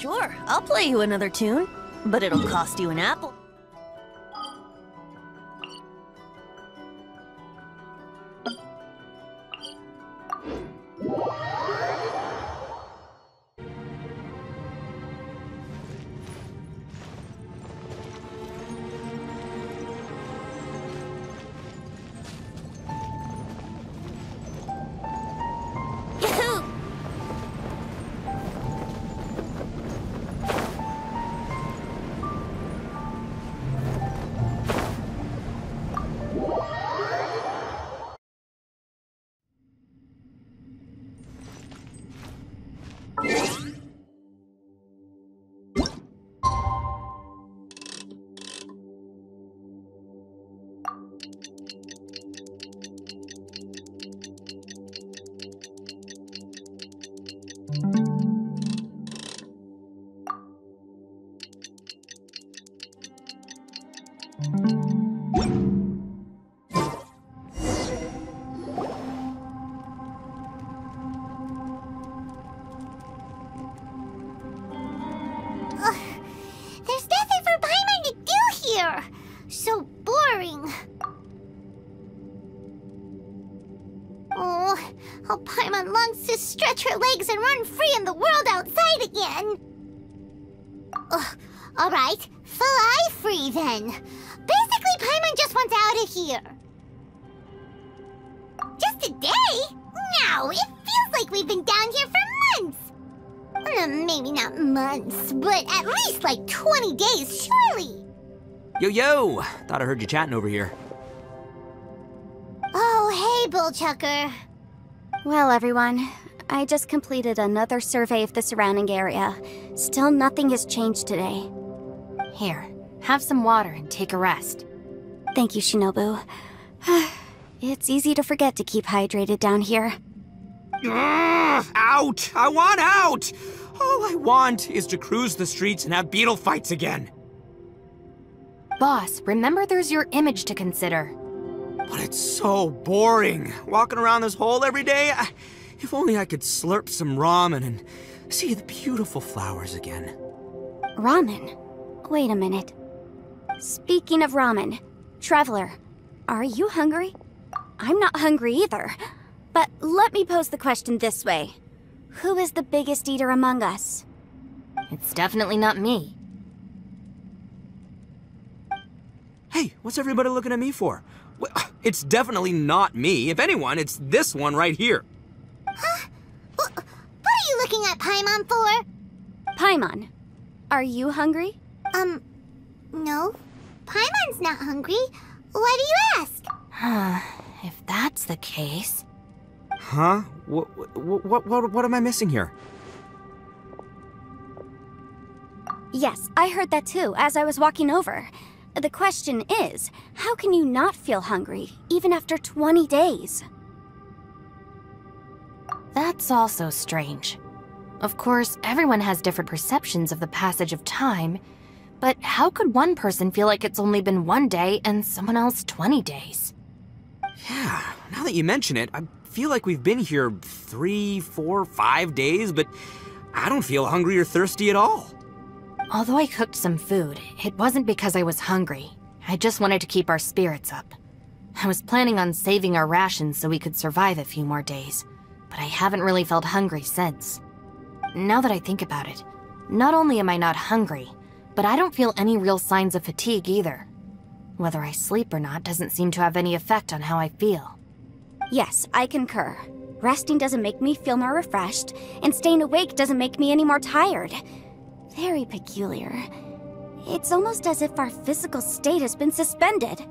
Sure, I'll play you another tune, but it'll cost you an apple. There's nothing for Paimon to do here! So boring. Oh, how Paimon longs to stretch her legs and run free in the world outside again. Alright, fly free then. Basically, Paimon just wants out of here. Just a day? No, it feels like we've been down here for months. Maybe not months, but at least like 20 days, surely. Yo! Thought I heard you chatting over here. Oh, hey, Bullchucker. Well, everyone, I just completed another survey of the surrounding area. Still nothing has changed today. Here, have some water and take a rest. Thank you, Shinobu. It's easy to forget to keep hydrated down here. Out! I want out! All I want is to cruise the streets and have beetle fights again. Boss, remember there's your image to consider. But it's so boring, walking around this hole every day. If only I could slurp some ramen and see the beautiful flowers again. Ramen? Wait a minute. Speaking of ramen, Traveler, are you hungry? I'm not hungry either. But let me pose the question this way. Who is the biggest eater among us? It's definitely not me. Hey, what's everybody looking at me for? It's definitely not me. If anyone, it's this one right here. Huh? What are you looking at Paimon for? Paimon, are you hungry? No. Paimon's not hungry. Why do you ask? If that's the case... Huh? What am I missing here? Yes, I heard that too, as I was walking over. The question is, how can you not feel hungry, even after 20 days? That's also strange. Of course, everyone has different perceptions of the passage of time, but how could one person feel like it's only been 1 day and someone else 20 days? Yeah, now that you mention it, I feel like we've been here 3, 4, 5 days, but I don't feel hungry or thirsty at all. Although I cooked some food, it wasn't because I was hungry. I just wanted to keep our spirits up. I was planning on saving our rations so we could survive a few more days, but I haven't really felt hungry since. Now that I think about it, not only am I not hungry, but I don't feel any real signs of fatigue either. Whether I sleep or not doesn't seem to have any effect on how I feel. Yes, I concur. Resting doesn't make me feel more refreshed, and staying awake doesn't make me any more tired. Very peculiar. It's almost as if our physical state has been suspended. The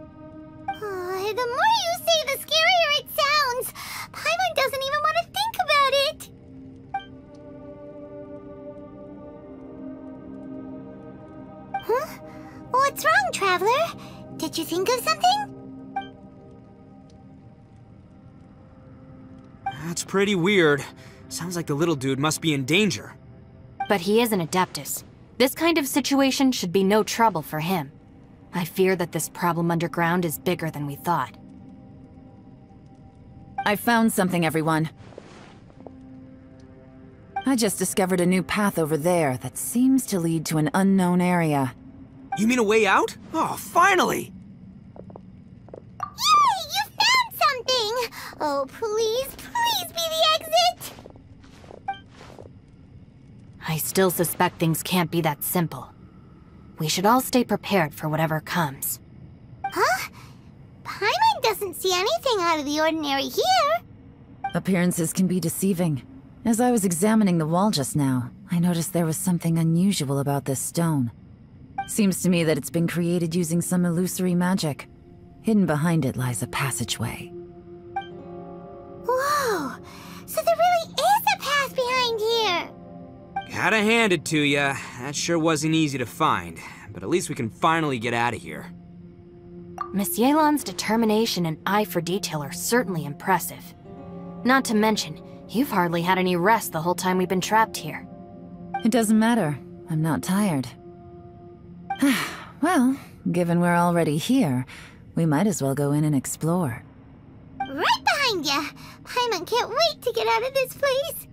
more you say, the scarier it sounds. Paimon doesn't even want to think about it. Huh? What's wrong, Traveler? Did you think of something? That's pretty weird. Sounds like the little dude must be in danger. But he is an Adeptus. This kind of situation should be no trouble for him. I fear that this problem underground is bigger than we thought. I found something, everyone. I just discovered a new path over there that seems to lead to an unknown area. You mean a way out? Oh, finally! Yay! You found something! Oh, please, please be the exit! I still suspect things can't be that simple. We should all stay prepared for whatever comes. Huh? Paimon doesn't see anything out of the ordinary here. Appearances can be deceiving. As I was examining the wall just now, I noticed there was something unusual about this stone. Seems to me that it's been created using some illusory magic. Hidden behind it lies a passageway. Whoa! So there really is a path behind here! Gotta hand it to ya. That sure wasn't easy to find. But at least we can finally get out of here. Miss Yelan's determination and eye for detail are certainly impressive. Not to mention, you've hardly had any rest the whole time we've been trapped here. It doesn't matter. I'm not tired. Well, given we're already here, we might as well go in and explore. Right behind ya! Paimon can't wait to get out of this place!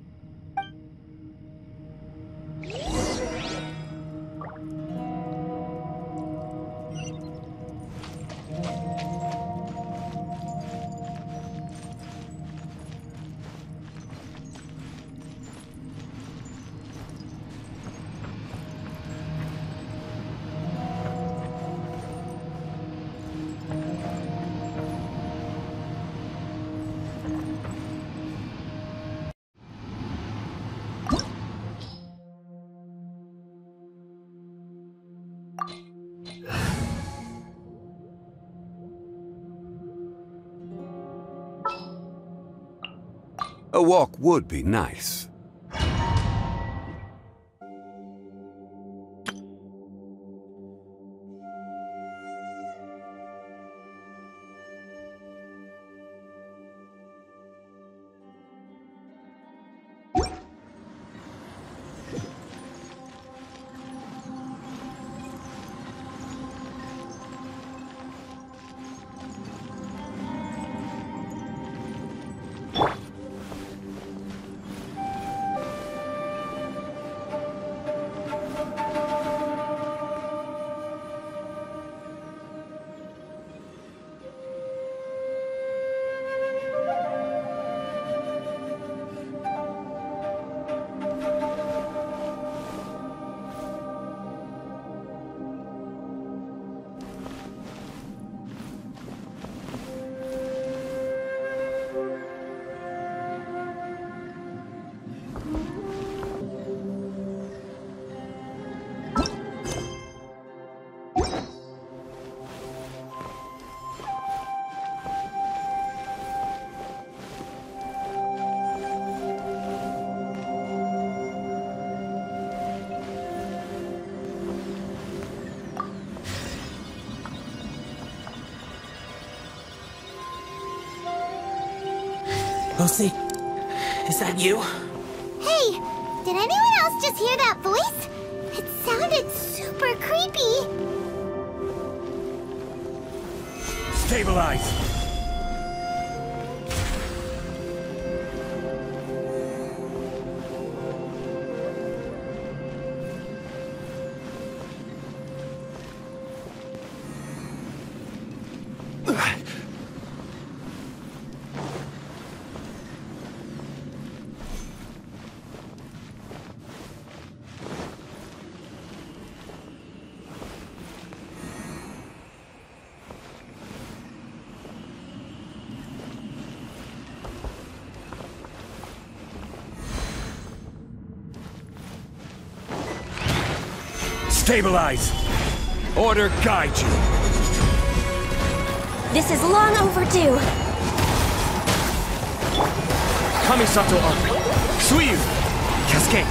A walk would be nice. Lucy, is that you? Hey, did anyone else just hear that voice? It sounded super creepy. Stabilize! Stabilize! Order guide you! This is long overdue. Kamisato up! Suiyu! Cascade!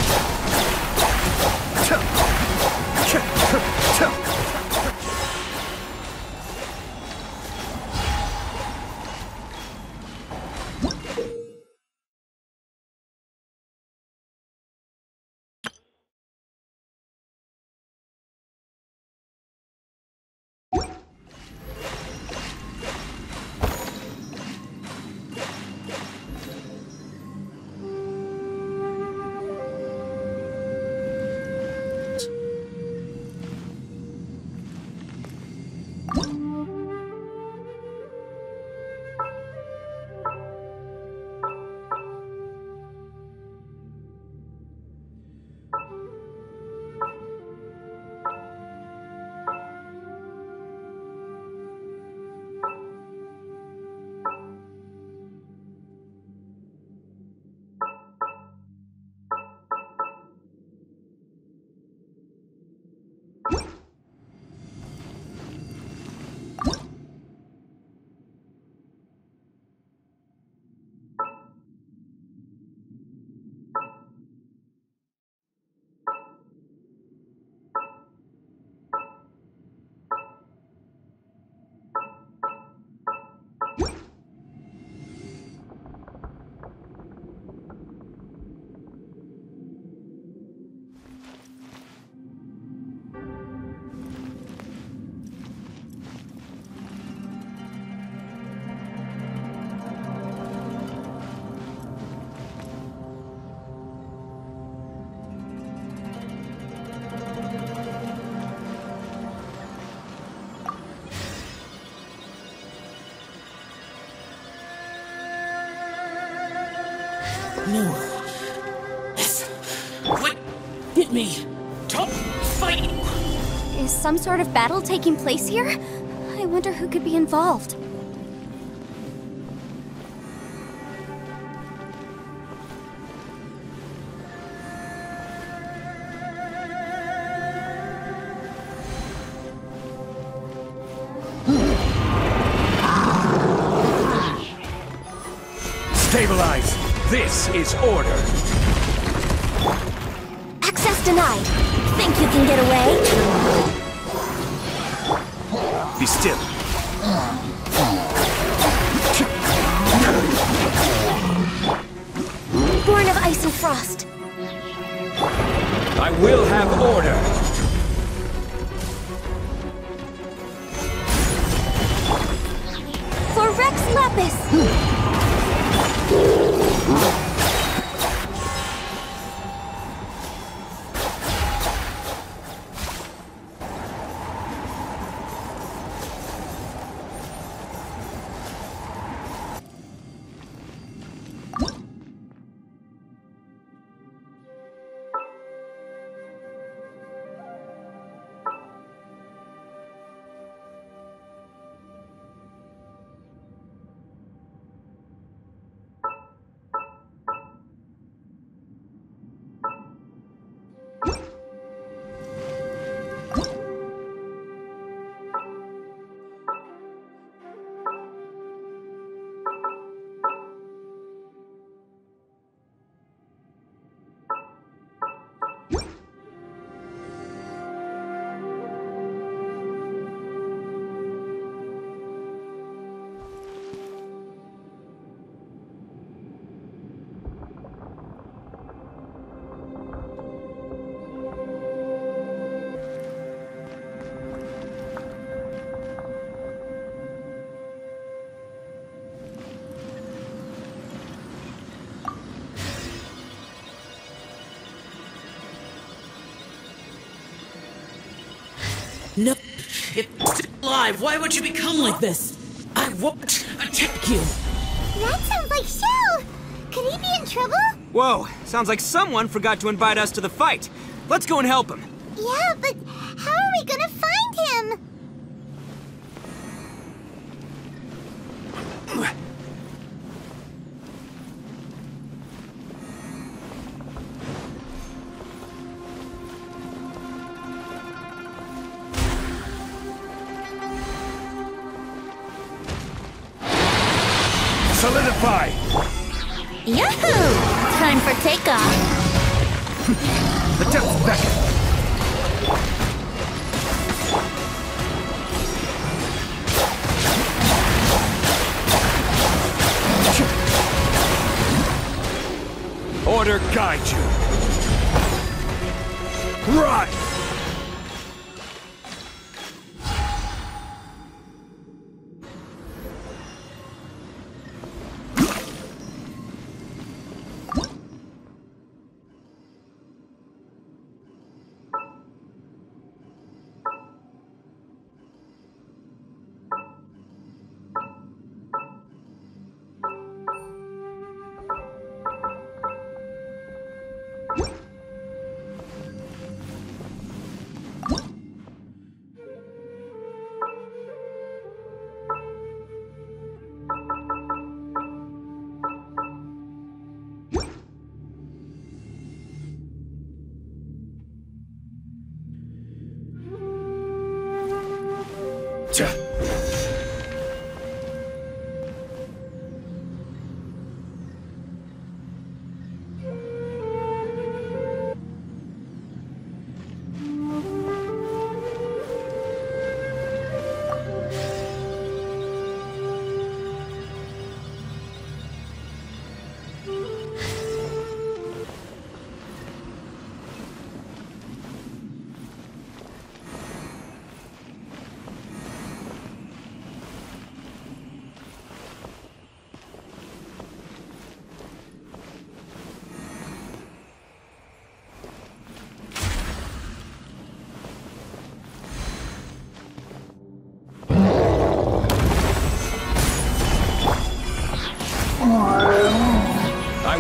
No. This would get me. Don't fight! Is some sort of battle taking place here? I wonder who could be involved. Stabilize! This is order! Access denied. Think you can get away? Be still. Born of ice and frost. I will have order! For Rex Lapis! No, it's still alive. Why would you become like this? I won't attack you. That sounds like Shell! Could he be in trouble? Whoa, sounds like someone forgot to invite us to the fight. Let's go and help him. Yeah, but how are we gonna find him? Solidify! Yahoo! Time for takeoff. The depth beckon! Order guide you! Right!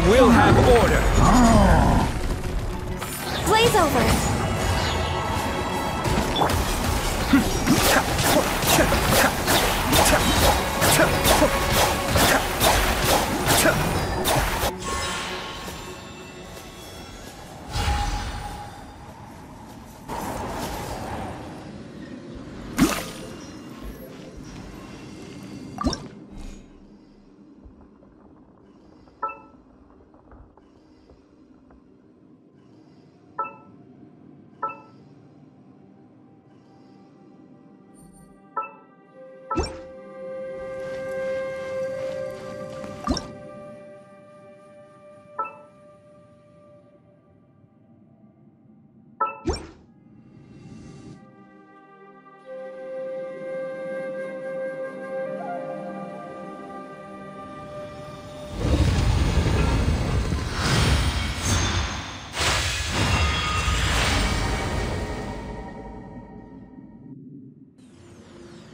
will have order. Blaze over!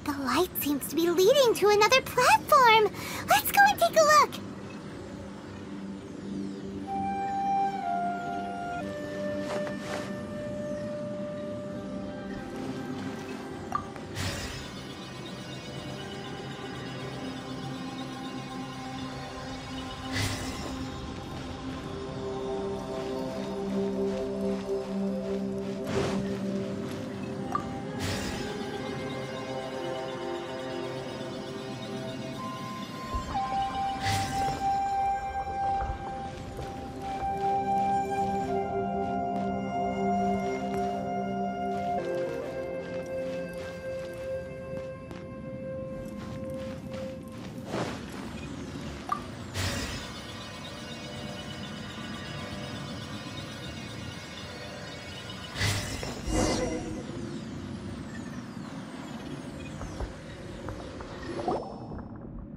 The light seems to be leading to another platform. Let's go and take a look.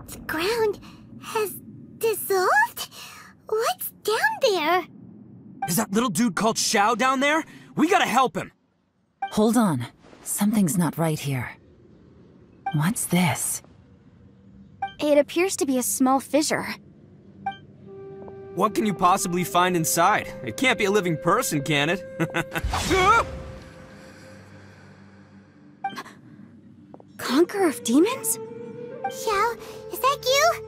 The ground has dissolved? What's down there? Is that little dude called Xiao down there? We gotta help him. Hold on. Something's not right here. What's this? It appears to be a small fissure. What can you possibly find inside? It can't be a living person, can it? Conqueror of demons? Xiao, is that you?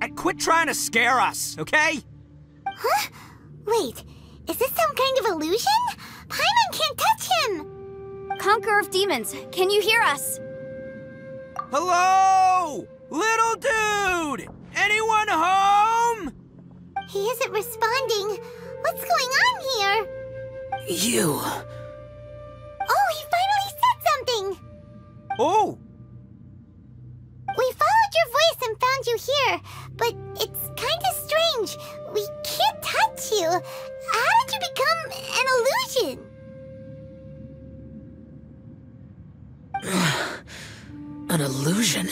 And quit trying to scare us, okay? Huh? Wait, is this some kind of illusion? Paimon can't touch him! Conqueror of demons, can you hear us? Hello? Little dude! Anyone home? He isn't responding. What's going on here? You. Oh, he finally said something! Oh! We followed your voice and found you here, but it's kinda strange. We can't touch you. How did you become an illusion? An illusion?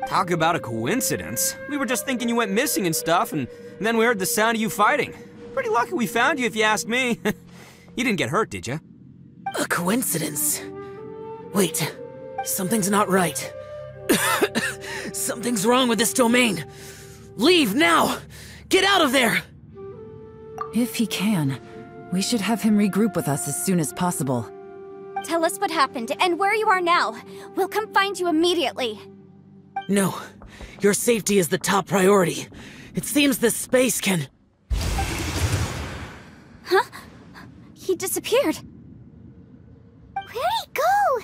Talk about a coincidence. We were just thinking you went missing and stuff, and then we heard the sound of you fighting. Pretty lucky we found you, if you ask me. You didn't get hurt, did you? A coincidence? Wait, something's not right. Something's wrong with this domain. Leave now! Get out of there! If he can, we should have him regroup with us as soon as possible. Tell us what happened and where you are now. We'll come find you immediately. No, your safety is the top priority. It seems this space can... Huh? He disappeared. Where'd he go?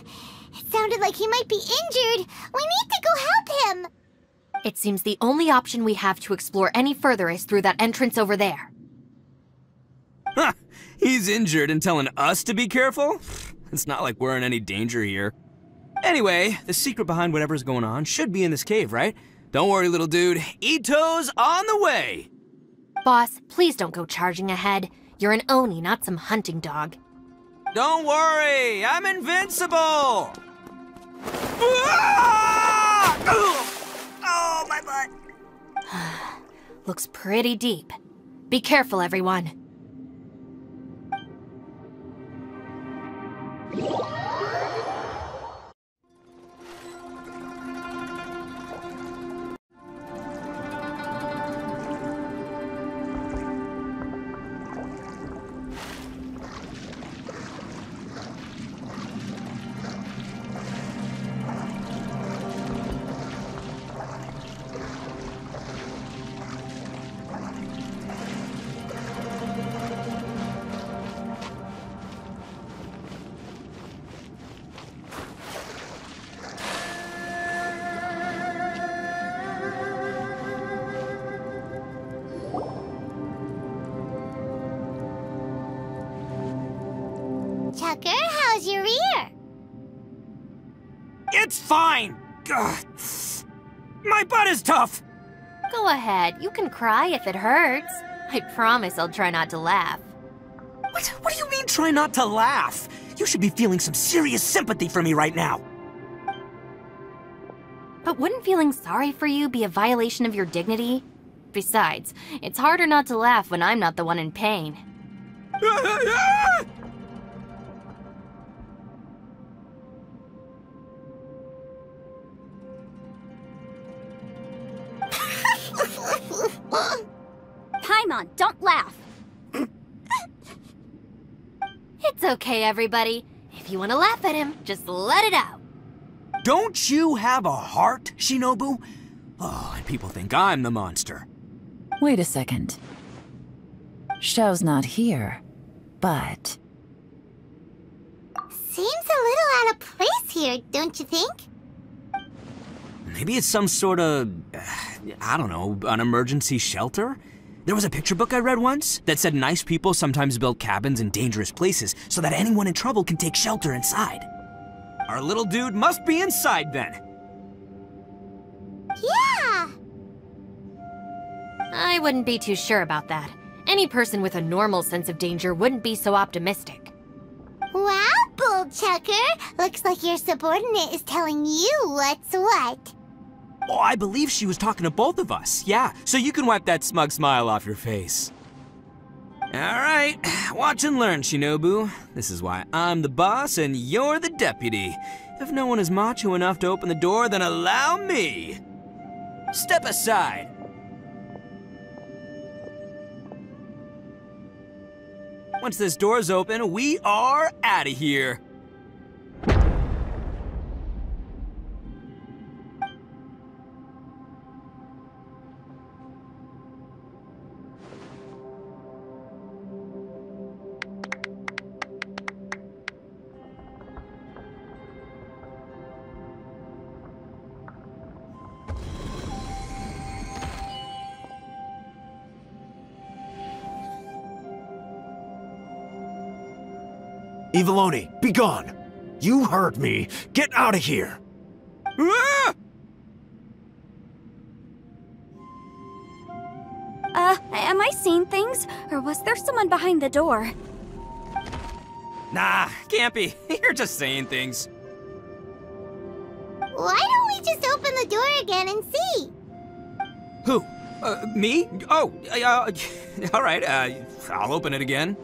It sounded like he might be injured. We need to go help him. It seems the only option we have to explore any further is through that entrance over there. Huh, he's injured and telling us to be careful? It's not like we're in any danger here. Anyway, the secret behind whatever's going on should be in this cave, right? Don't worry, little dude. Ito's on the way! Boss, please don't go charging ahead. You're an Oni, not some hunting dog. Don't worry, I'm invincible! Ah! Oh, my butt! Looks pretty deep. Be careful, everyone. It's fine! Ugh. My butt is tough! Go ahead, you can cry if it hurts. I promise I'll try not to laugh. What do you mean, try not to laugh? You should be feeling some serious sympathy for me right now. But wouldn't feeling sorry for you be a violation of your dignity? Besides, it's harder not to laugh when I'm not the one in pain. Paimon, don't laugh. It's okay, everybody. If you want to laugh at him, just let it out. Don't you have a heart, Shinobu? Oh, and people think I'm the monster. Wait a second. Xiao's not here, but... Seems a little out of place here, don't you think? Maybe it's some sort of, I don't know, an emergency shelter? There was a picture book I read once that said nice people sometimes build cabins in dangerous places so that anyone in trouble can take shelter inside. Our little dude must be inside then. Yeah! I wouldn't be too sure about that. Any person with a normal sense of danger wouldn't be so optimistic. Wow, Bullchucker! Looks like your subordinate is telling you what's what. Oh, I believe she was talking to both of us. Yeah, so you can wipe that smug smile off your face. All right, watch and learn, Shinobu. This is why I'm the boss and you're the deputy. If no one is macho enough to open the door, then allow me. Step aside. Once this door's open, we are out of here. Eviloni, be gone! You heard me! Get out of here! Ah! Am I seeing things? Or was there someone behind the door? Nah, can't be. You're just saying things. Why don't we just open the door again and see? Who? Me? Oh, all right, I'll open it again.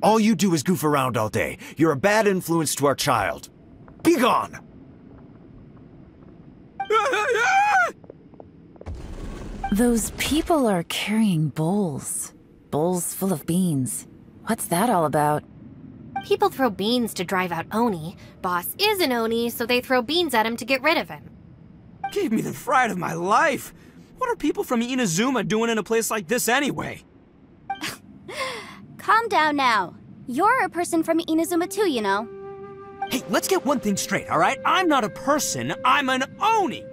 All you do is goof around all day. You're a bad influence to our child. Be gone! Those people are carrying bowls. Bowls full of beans. What's that all about? People throw beans to drive out Oni. Boss is an Oni, so they throw beans at him to get rid of him. Gave me the fright of my life. What are people from Inazuma doing in a place like this anyway? Calm down now. You're a person from Inazuma too, you know. Hey, let's get one thing straight, all right? I'm not a person, I'm an Oni!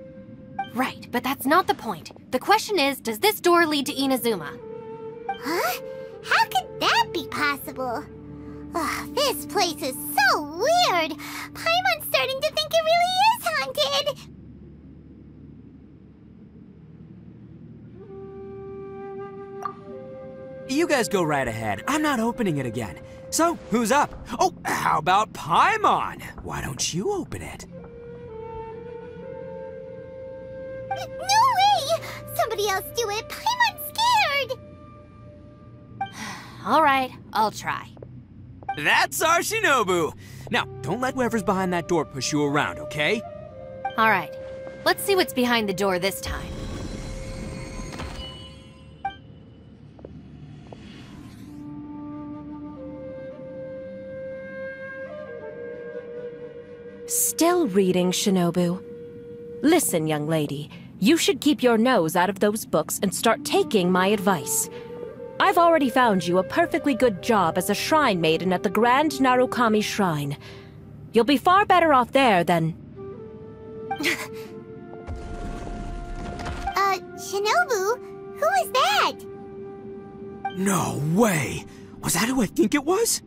Right, but that's not the point. The question is, does this door lead to Inazuma? Huh? How could that be possible? Ugh, this place is so weird. Paimon's starting to think it really is haunted. You guys go right ahead. I'm not opening it again. So, who's up? Oh, how about Paimon? Why don't you open it? No way! Somebody else do it. Paimon's scared. All right, I'll try. That's our Shinobu! Now, don't let whoever's behind that door push you around, okay? All right, let's see what's behind the door this time. Still reading, Shinobu. Listen, young lady, you should keep your nose out of those books and start taking my advice. I've already found you a perfectly good job as a shrine maiden at the Grand Narukami Shrine. You'll be far better off there than... Shinobu? Who is that? No way! Was that who I think it was?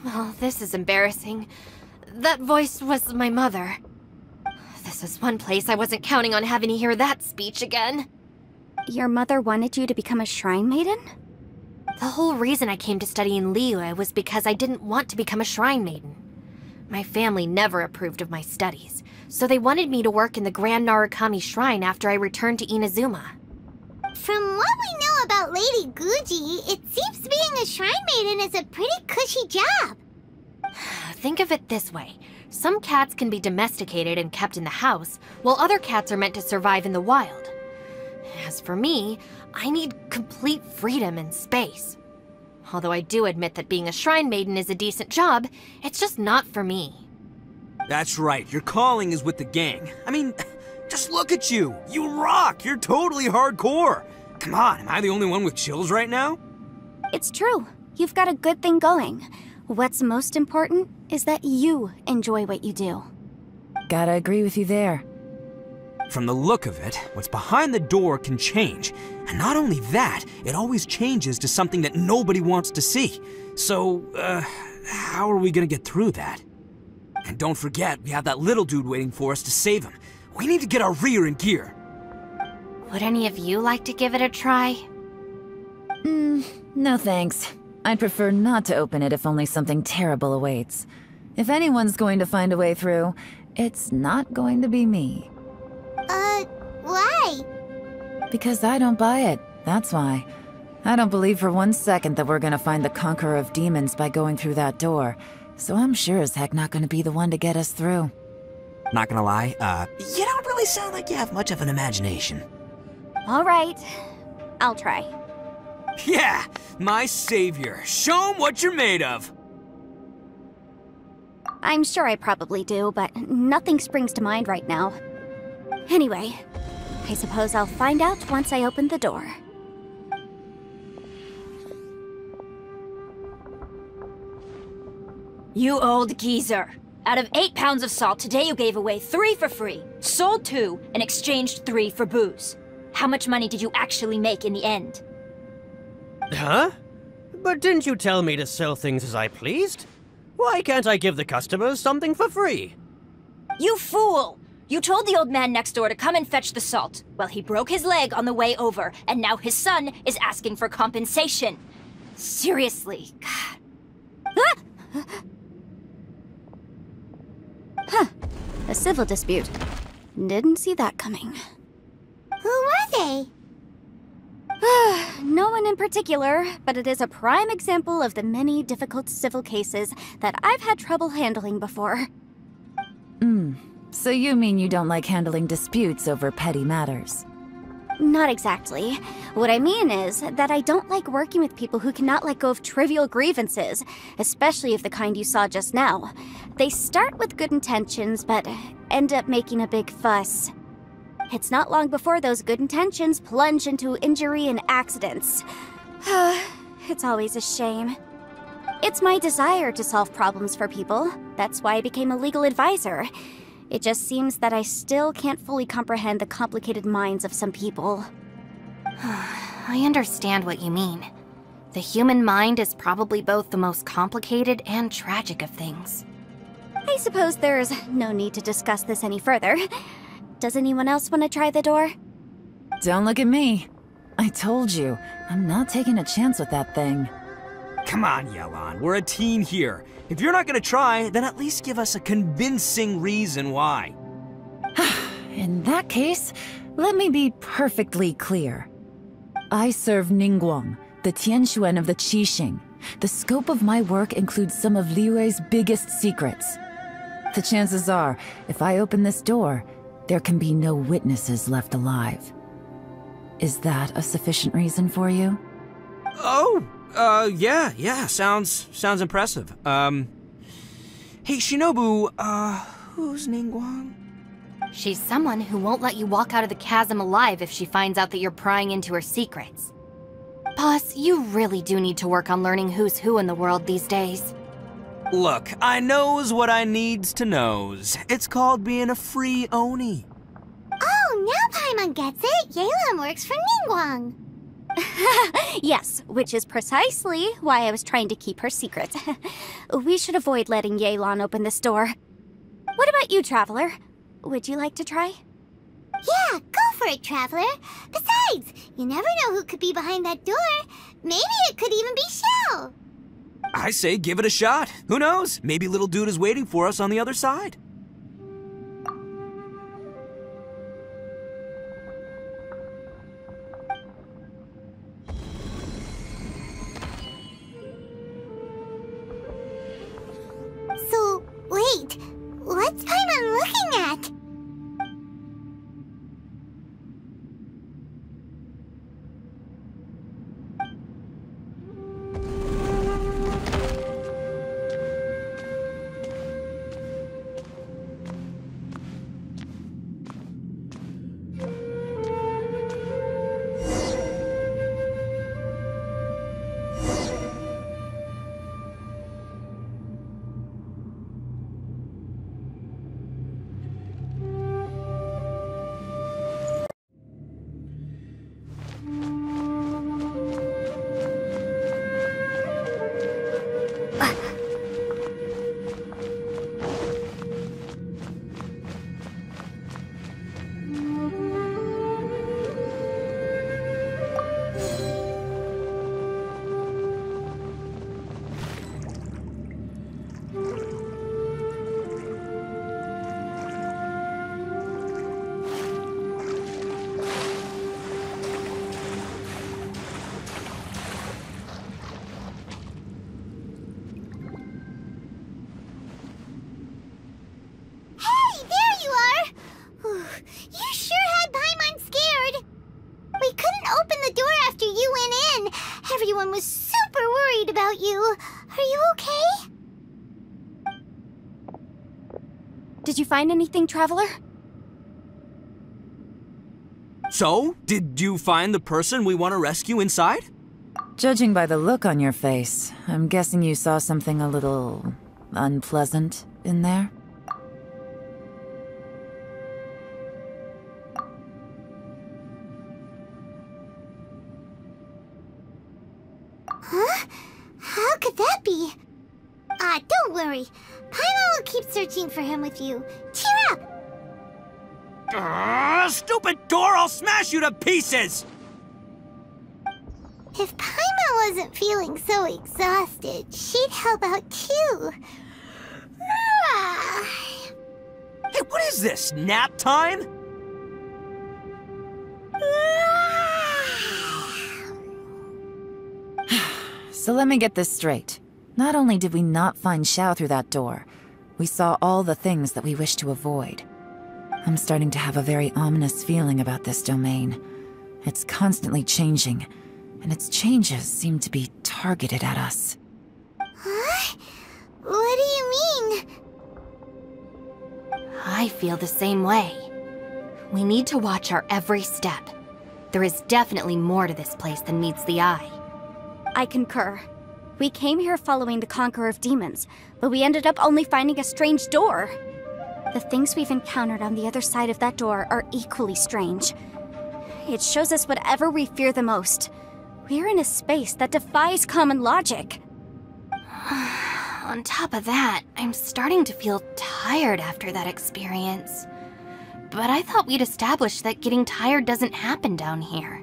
Oh, this is embarrassing. That voice was my mother. This is one place I wasn't counting on having to hear that speech again. Your mother wanted you to become a shrine maiden? The whole reason I came to study in Liyue was because I didn't want to become a shrine maiden. My family never approved of my studies, so they wanted me to work in the Grand Narukami Shrine after I returned to Inazuma. From what we know about Lady Guji, it seems being a shrine maiden is a pretty cushy job. Think of it this way. Some cats can be domesticated and kept in the house, while other cats are meant to survive in the wild. As for me, I need complete freedom and space. Although I do admit that being a shrine maiden is a decent job, it's just not for me. That's right, your calling is with the gang. I mean, just look at you. You rock. You're totally hardcore. Come on, am I the only one with chills right now? It's true. You've got a good thing going. What's most important is that you enjoy what you do. Gotta agree with you there. From the look of it, what's behind the door can change. And not only that, it always changes to something that nobody wants to see. So, how are we gonna get through that? And don't forget, we have that little dude waiting for us to save him. We need to get our rear in gear. Would any of you like to give it a try? No thanks. I'd prefer not to open it if only something terrible awaits. If anyone's going to find a way through, it's not going to be me. Why? Because I don't buy it, that's why. I don't believe for one second that we're gonna find the Conqueror of Demons by going through that door, so I'm sure as heck not gonna be the one to get us through. Not gonna lie, you don't really sound like you have much of an imagination. All right, I'll try. Yeah, my savior. Show 'em what you're made of. I'm sure I probably do, but nothing springs to mind right now. Anyway, I suppose I'll find out once I open the door. You old geezer. Out of 8 pounds of salt, today you gave away 3 for free, sold 2, and exchanged 3 for booze. How much money did you actually make in the end? Huh? But didn't you tell me to sell things as I pleased? Why can't I give the customers something for free? You fool! You told the old man next door to come and fetch the salt. Well, he broke his leg on the way over, and now his son is asking for compensation. Seriously, God. Huh. A civil dispute. Didn't see that coming. Who were they? No one in particular, but it is a prime example of the many difficult civil cases that I've had trouble handling before. So you mean you don't like handling disputes over petty matters? Not exactly. What I mean is that I don't like working with people who cannot let go of trivial grievances, especially of the kind you saw just now. They start with good intentions, but end up making a big fuss. It's not long before those good intentions plunge into injury and accidents. It's always a shame. It's my desire to solve problems for people. That's why I became a legal advisor. It just seems that I still can't fully comprehend the complicated minds of some people. I understand what you mean. The human mind is probably both the most complicated and tragic of things. I suppose there's no need to discuss this any further. Does anyone else want to try the door? Don't look at me. I told you, I'm not taking a chance with that thing. Come on, Yelan, we're a team here. If you're not gonna try, then at least give us a convincing reason why. In that case, let me be perfectly clear. I serve Ningguang, the Tianxuan of the Qixing. The scope of my work includes some of Liyue's biggest secrets. The chances are, if I open this door, there can be no witnesses left alive. Is that a sufficient reason for you? Oh, yeah, sounds impressive. Hey, Shinobu, who's Ningguang? She's someone who won't let you walk out of the chasm alive if she finds out that you're prying into her secrets. Boss, you really do need to work on learning who's who in the world these days. Look, I knows what I needs to knows. It's called being a free Oni. Oh, now Paimon gets it. Yelan works for Ningguang. Yes, which is precisely why I was trying to keep her secret. We should avoid letting Yelan open this door. What about you, Traveler? Would you like to try? Yeah, go for it, Traveler. Besides, you never know who could be behind that door. Maybe it could even be Shell. I say give it a shot. Who knows? Maybe little dude is waiting for us on the other side. So, wait. What's Paimon looking at? Everyone was super worried about you. Are you okay? Did you find anything, Traveler? So, did you find the person we want to rescue inside? Judging by the look on your face, I'm guessing you saw something a little unpleasant in there? Huh? How could that be? Ah, don't worry. Paimon will keep searching for him with you. Cheer up! Stupid door! I'll smash you to pieces! If Paimon wasn't feeling so exhausted, she'd help out too. Hey, what is this? Nap time? So let me get this straight. Not only did we not find Xiao through that door, we saw all the things that we wish to avoid. I'm starting to have a very ominous feeling about this domain. It's constantly changing, and its changes seem to be targeted at us. Huh? What do you mean? I feel the same way. We need to watch our every step. There is definitely more to this place than meets the eye. I concur. We came here following the Conqueror of Demons, but we ended up only finding a strange door. The things we've encountered on the other side of that door are equally strange. It shows us whatever we fear the most. We're in a space that defies common logic. On top of that, I'm starting to feel tired after that experience. But I thought we'd established that getting tired doesn't happen down here.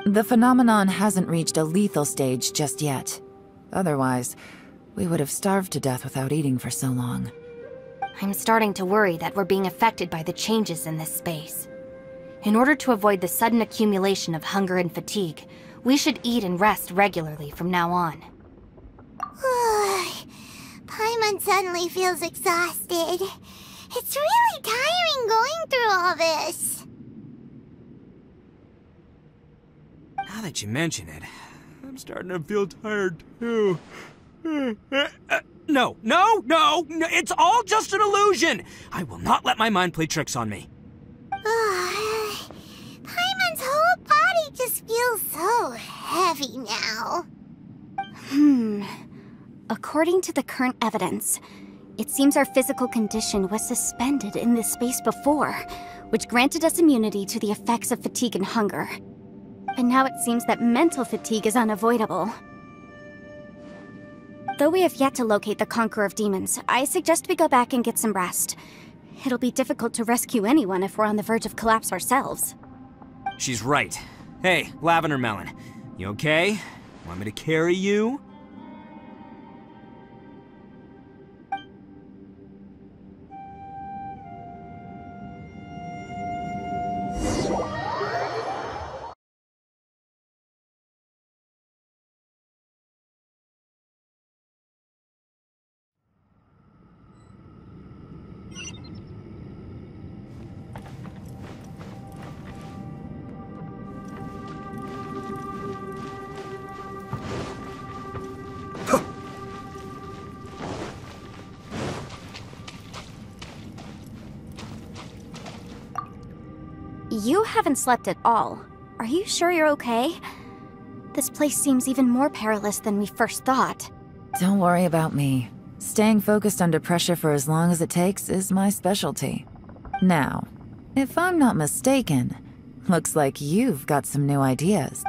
The phenomenon hasn't reached a lethal stage just yet. Otherwise, we would have starved to death without eating for so long. I'm starting to worry that we're being affected by the changes in this space. In order to avoid the sudden accumulation of hunger and fatigue, we should eat and rest regularly from now on. Paimon suddenly feels exhausted. It's really tiring going through all this. Now that you mention it, I'm starting to feel tired too. No, it's all just an illusion! I will not let my mind play tricks on me. Paimon's whole body just feels so heavy now. According to the current evidence, it seems our physical condition was suspended in this space before, which granted us immunity to the effects of fatigue and hunger. But now it seems that mental fatigue is unavoidable. Though we have yet to locate the Conqueror of Demons, I suggest we go back and get some rest. It'll be difficult to rescue anyone if we're on the verge of collapse ourselves. She's right. Hey, Lavender Melon, you okay? Want me to carry you? You haven't slept at all. Are you sure you're okay? This place seems even more perilous than we first thought. Don't worry about me. Staying focused under pressure for as long as it takes is my specialty. Now, if I'm not mistaken, looks like you've got some new ideas.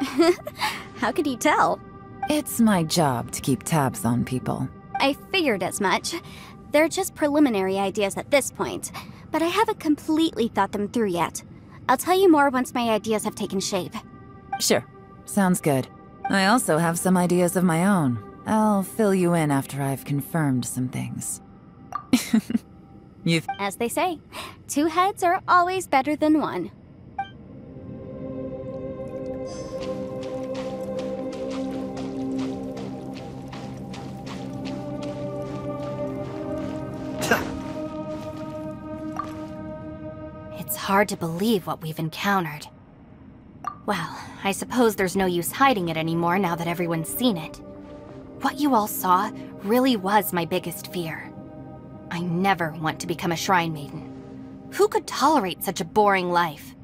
How could you tell? It's my job to keep tabs on people. I figured as much. They're just preliminary ideas at this point, but I haven't completely thought them through yet. I'll tell you more once my ideas have taken shape. Sure. Sounds good. I also have some ideas of my own. I'll fill you in after I've confirmed some things. As they say, 2 heads are always better than 1. It's hard to believe what we've encountered. Well, I suppose there's no use hiding it anymore now that everyone's seen it. What you all saw really was my biggest fear. I never want to become a Shrine Maiden. Who could tolerate such a boring life?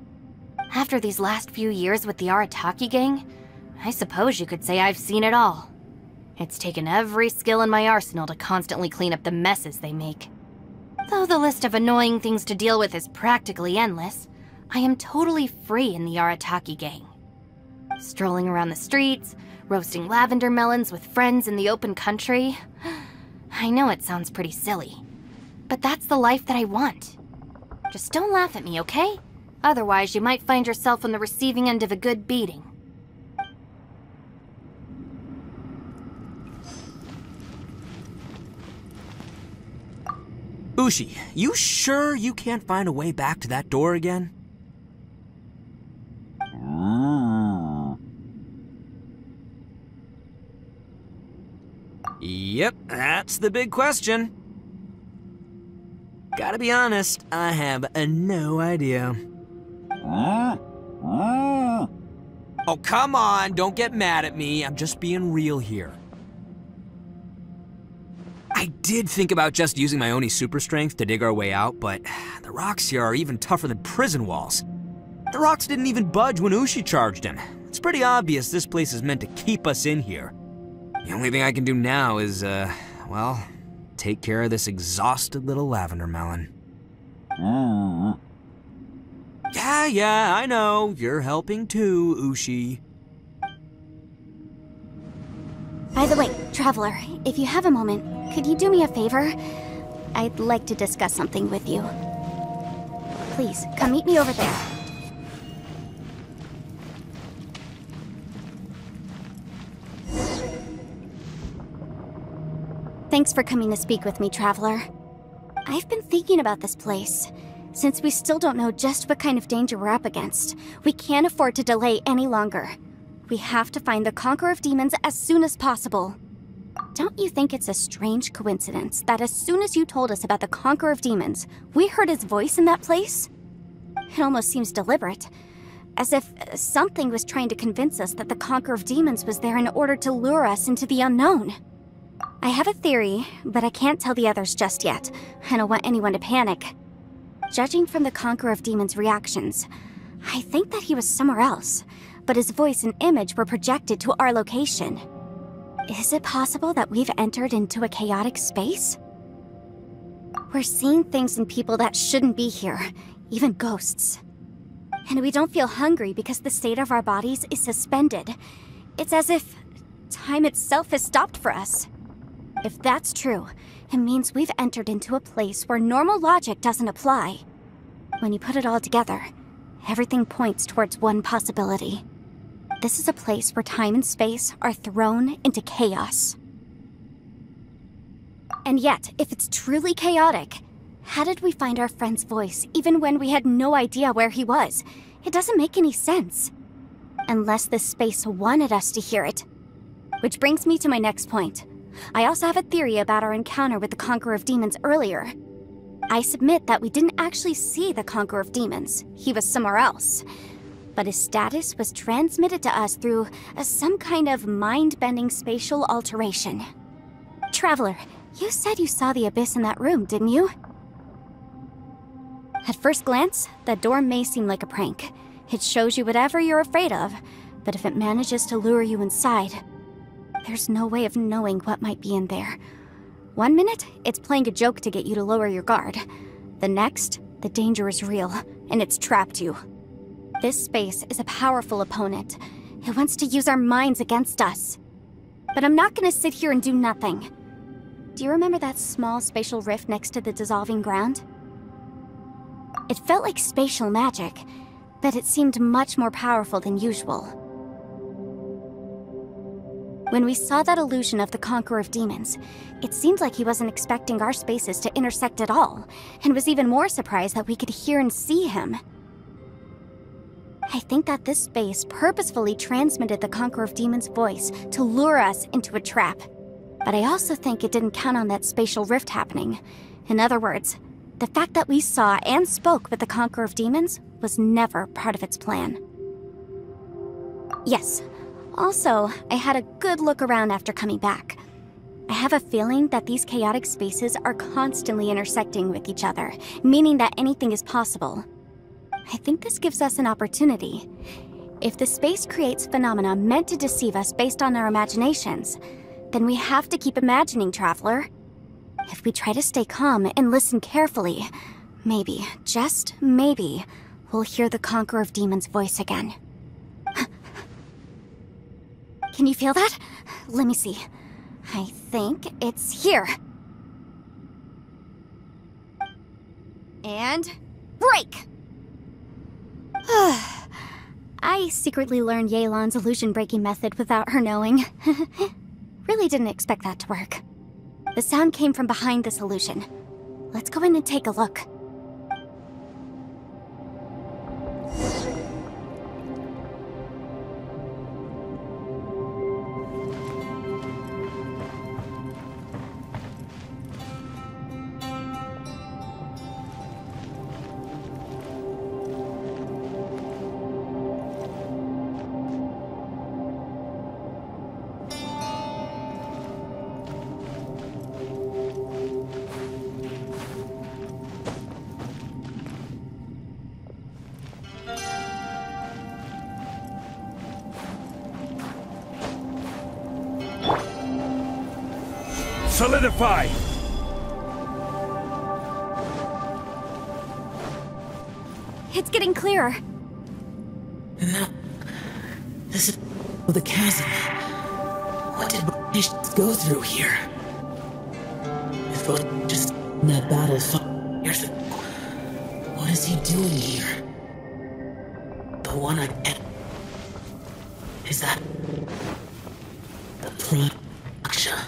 After these last few years with the Arataki gang, I suppose you could say I've seen it all. It's taken every skill in my arsenal to constantly clean up the messes they make. Though the list of annoying things to deal with is practically endless, I am totally free in the Arataki gang. Strolling around the streets, roasting lavender melons with friends in the open country. I know it sounds pretty silly, but that's the life that I want. Just don't laugh at me, okay? Otherwise, you might find yourself on the receiving end of a good beating. Ushi, you sure you can't find a way back to that door again? Yep, that's the big question. Gotta be honest, I have no idea. Oh, come on, don't get mad at me. I'm just being real here. I did think about just using my Oni super strength to dig our way out, but the rocks here are even tougher than prison walls. The rocks didn't even budge when Ushi charged him. It's pretty obvious this place is meant to keep us in here. The only thing I can do now is, well, take care of this exhausted little lavender melon. Yeah, I know. You're helping too, Ushi. By the way, Traveler, if you have a moment, could you do me a favor? I'd like to discuss something with you. Please, come meet me over there. Thanks for coming to speak with me, Traveler. I've been thinking about this place. Since we still don't know just what kind of danger we're up against, we can't afford to delay any longer. We have to find the Conqueror of Demons as soon as possible. Don't you think it's a strange coincidence that as soon as you told us about the Conqueror of Demons, we heard his voice in that place? It almost seems deliberate, as if something was trying to convince us that the Conqueror of Demons was there in order to lure us into the unknown. I have a theory, but I can't tell the others just yet. I don't want anyone to panic. Judging from the Conqueror of Demons' reactions, I think that he was somewhere else, but his voice and image were projected to our location. Is it possible that we've entered into a chaotic space? We're seeing things in people that shouldn't be here, even ghosts. And we don't feel hungry because the state of our bodies is suspended. It's as if time itself has stopped for us. If that's true, it means we've entered into a place where normal logic doesn't apply. When you put it all together, everything points towards one possibility. This is a place where time and space are thrown into chaos. And yet, if it's truly chaotic, how did we find our friend's voice even when we had no idea where he was? It doesn't make any sense. Unless this space wanted us to hear it. Which brings me to my next point. I also have a theory about our encounter with the Conqueror of Demons earlier. I submit that we didn't actually see the Conqueror of Demons. He was somewhere else. But his status was transmitted to us through some kind of mind-bending spatial alteration. Traveler, you said you saw the abyss in that room, didn't you? At first glance, that door may seem like a prank. It shows you whatever you're afraid of, but if it manages to lure you inside, there's no way of knowing what might be in there. One minute, it's playing a joke to get you to lower your guard. The next, the danger is real, and it's trapped you. This space is a powerful opponent. It wants to use our minds against us. But I'm not gonna sit here and do nothing. Do you remember that small spatial rift next to the dissolving ground? It felt like spatial magic, but it seemed much more powerful than usual. When we saw that illusion of the Conqueror of Demons, it seemed like he wasn't expecting our spaces to intersect at all, and was even more surprised that we could hear and see him. I think that this space purposefully transmitted the Conqueror of Demons' voice to lure us into a trap. But I also think it didn't count on that spatial rift happening. In other words, the fact that we saw and spoke with the Conqueror of Demons was never part of its plan. Yes. Also, I had a good look around after coming back. I have a feeling that these chaotic spaces are constantly intersecting with each other, meaning that anything is possible. I think this gives us an opportunity. If the space creates phenomena meant to deceive us based on our imaginations, then we have to keep imagining, Traveler. If we try to stay calm and listen carefully, maybe, just maybe, we'll hear the Conqueror of Demons' voice again. Can you feel that? Let me see. I think it's here. And break! I secretly learned Yelan's illusion-breaking method without her knowing. Really didn't expect that to work. The sound came from behind this illusion. Let's go in and take a look. Solidify! It's getting clearer. No. This is the chasm. What did patients go through here? If it was just in that battle 5 years ago, what is he doing here? The one I met. Is that the Prime Aksha?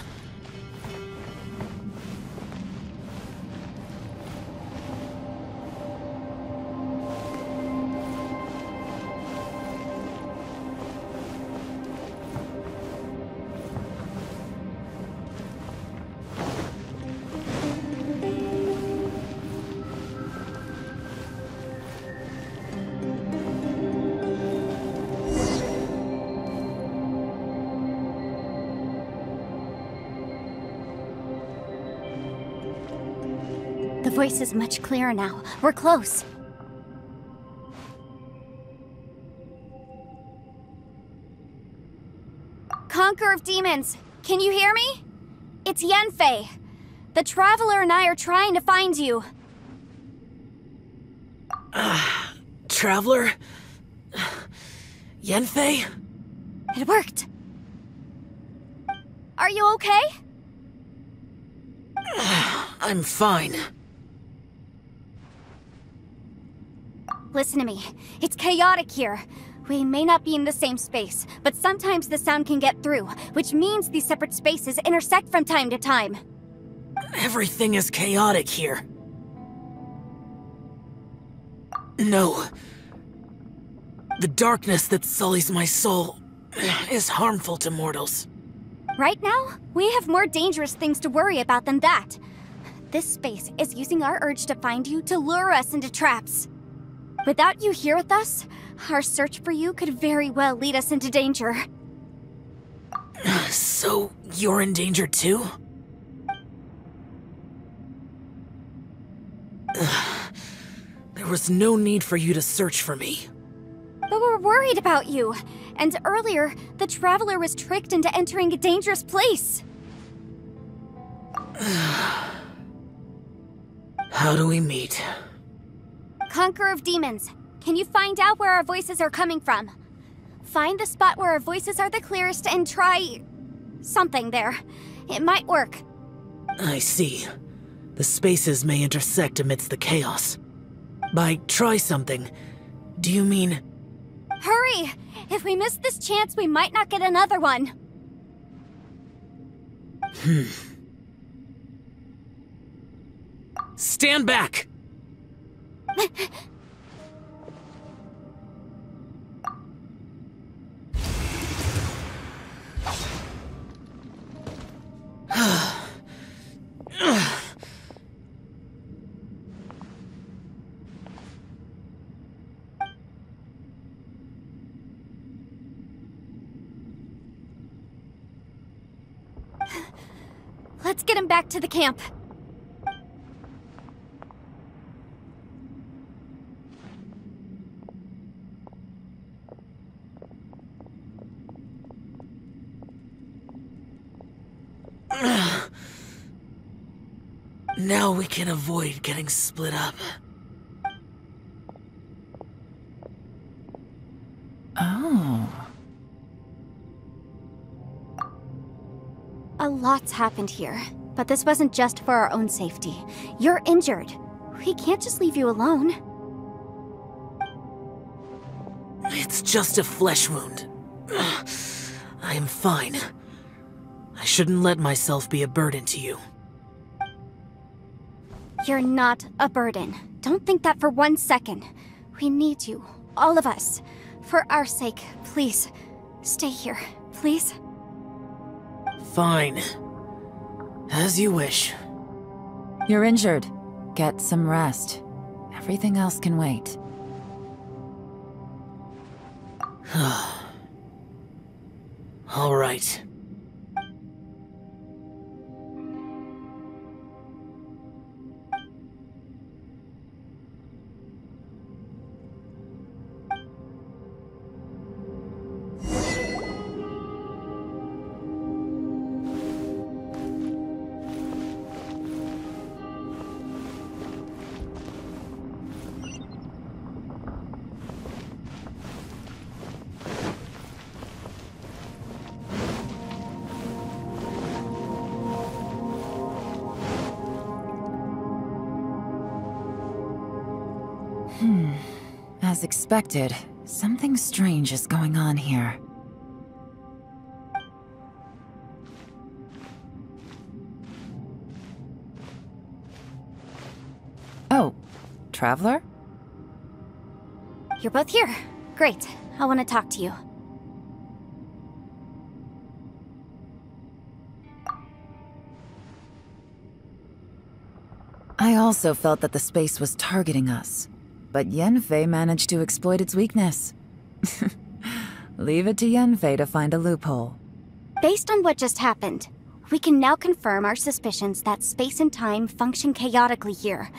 The voice is much clearer now. We're close. Conqueror of Demons, can you hear me? It's Yanfei. The Traveler and I are trying to find you. Traveler? Yenfei? It worked. Are you okay? I'm fine. Listen to me. It's chaotic here. We may not be in the same space, but sometimes the sound can get through, which means these separate spaces intersect from time to time. Everything is chaotic here. No. The darkness that sullies my soul is harmful to mortals. Right now, we have more dangerous things to worry about than that. This space is using our urge to find you to lure us into traps. Without you here with us, our search for you could very well lead us into danger. So, you're in danger too? There was no need for you to search for me. But we're worried about you. And earlier, the Traveler was tricked into entering a dangerous place. How do we meet? Conqueror of Demons, can you find out where our voices are coming from? Find the spot where our voices are the clearest and try... something there. It might work. I see. The spaces may intersect amidst the chaos. By try something, do you mean... Hurry! If we miss this chance, we might not get another one. Stand back! Let's get him back to the camp. Now we can avoid getting split up. Oh. A lot's happened here, but this wasn't just for our own safety. You're injured. We can't just leave you alone. It's just a flesh wound. I am fine. I shouldn't let myself be a burden to you. You're not a burden. Don't think that for 1 second. We need you, all of us. For our sake, please, stay here, please. Fine. As you wish. You're injured. Get some rest. Everything else can wait. All right. As expected, something strange is going on here. Oh, Traveler? You're both here. Great. I want to talk to you. I also felt that the space was targeting us, but Yenfei managed to exploit its weakness. Leave it to Yenfei to find a loophole. Based on what just happened, we can now confirm our suspicions that space and time function chaotically here.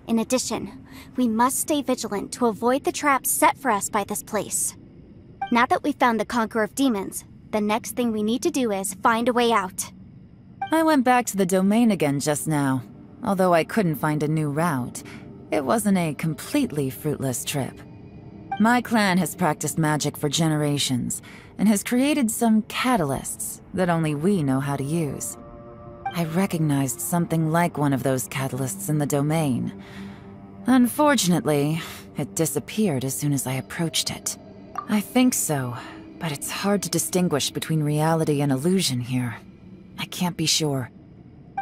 In addition, we must stay vigilant to avoid the traps set for us by this place. Now that we've found the Conqueror of Demons, the next thing we need to do is find a way out. I went back to the domain again just now. Although I couldn't find a new route, it wasn't a completely fruitless trip. My clan has practiced magic for generations, and has created some catalysts that only we know how to use. I recognized something like one of those catalysts in the domain. Unfortunately, it disappeared as soon as I approached it. I think so, but it's hard to distinguish between reality and illusion here. I can't be sure.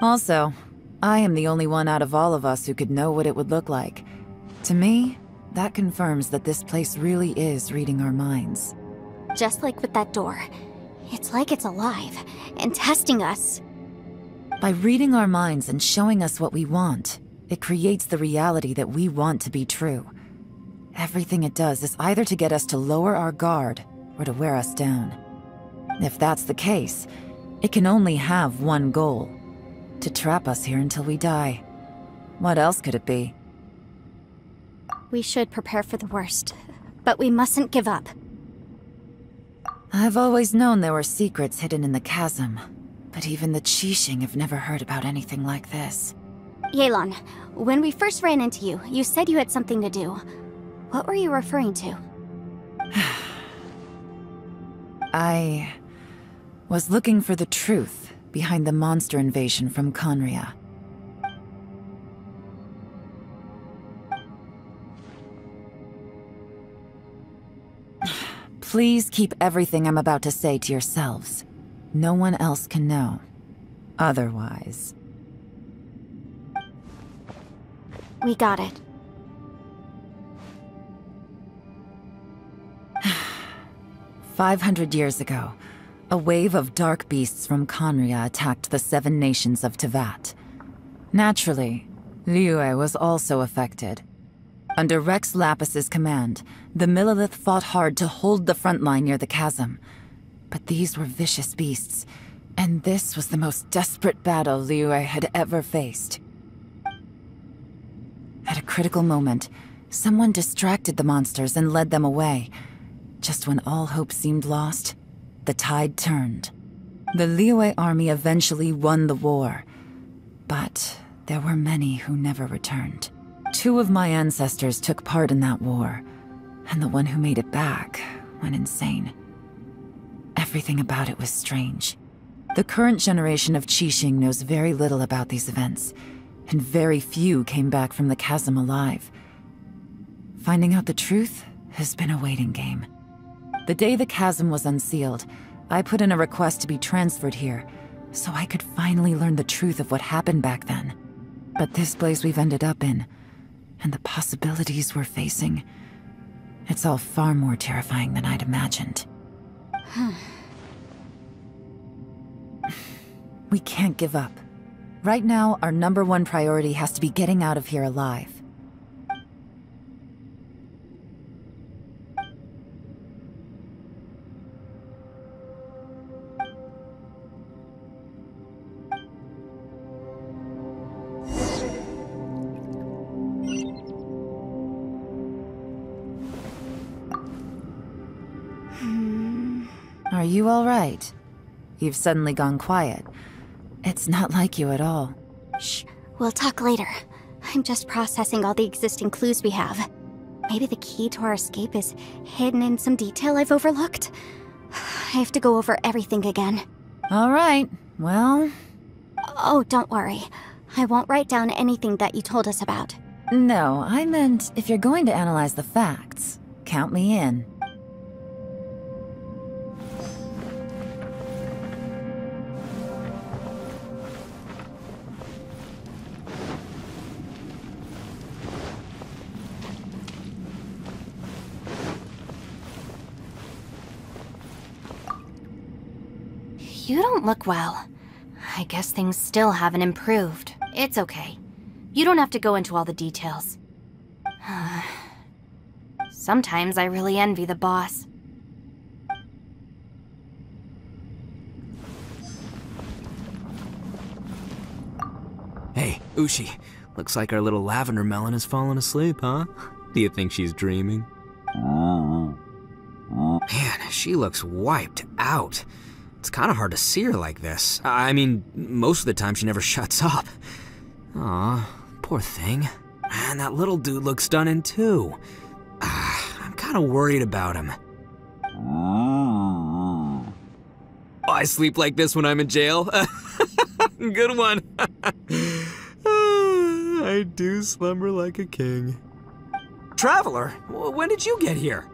Also, I am the only one out of all of us who could know what it would look like. To me, that confirms that this place really is reading our minds. Just like with that door. It's like it's alive, and testing us. By reading our minds and showing us what we want, it creates the reality that we want to be true. Everything it does is either to get us to lower our guard, or to wear us down. If that's the case, it can only have one goal: to trap us here until we die. What else could it be? We should prepare for the worst, but we mustn't give up. I've always known there were secrets hidden in the chasm, but even the Qixing have never heard about anything like this. Yelan, when we first ran into you, you said you had something to do. What were you referring to? I was looking for the truth behind the monster invasion from Conria. Please keep everything I'm about to say to yourselves. No one else can know. Otherwise... We got it. 500 years ago, a wave of dark beasts from Conria attacked the 7 nations of Tevat. Naturally, Liyue was also affected. Under Rex Lapis's command, the Millelith fought hard to hold the front line near the chasm. But these were vicious beasts, and this was the most desperate battle Liyue had ever faced. At a critical moment, someone distracted the monsters and led them away. Just when all hope seemed lost, the tide turned. The Liyue army eventually won the war, but there were many who never returned. 2 of my ancestors took part in that war, and the one who made it back went insane. Everything about it was strange. The current generation of Qixing knows very little about these events, and very few came back from the chasm alive. Finding out the truth has been a waiting game. The day the chasm was unsealed, I put in a request to be transferred here, so I could finally learn the truth of what happened back then. But this place we've ended up in, and the possibilities we're facing, it's all far more terrifying than I'd imagined. We can't give up. Right now, our #1 priority has to be getting out of here alive. Are you all right? You've suddenly gone quiet. It's not like you at all. Shh, we'll talk later. I'm just processing all the existing clues we have. Maybe the key to our escape is hidden in some detail I've overlooked. I have to go over everything again. All right, well... Oh, don't worry. I won't write down anything that you told us about. No, I meant if you're going to analyze the facts, count me in. You don't look well. I guess things still haven't improved. It's okay. You don't have to go into all the details. Sometimes I really envy the boss. Hey, Ushi. Looks like our little lavender melon has fallen asleep, huh? Do you think she's dreaming? Man, she looks wiped out. It's kind of hard to see her like this. I mean, most of the time she never shuts up. Aw, poor thing. Man, that little dude looks stunning too. I'm kind kind of worried about him. I sleep like this when I'm in jail. Good one. I do slumber like a king. Traveler, when did you get here?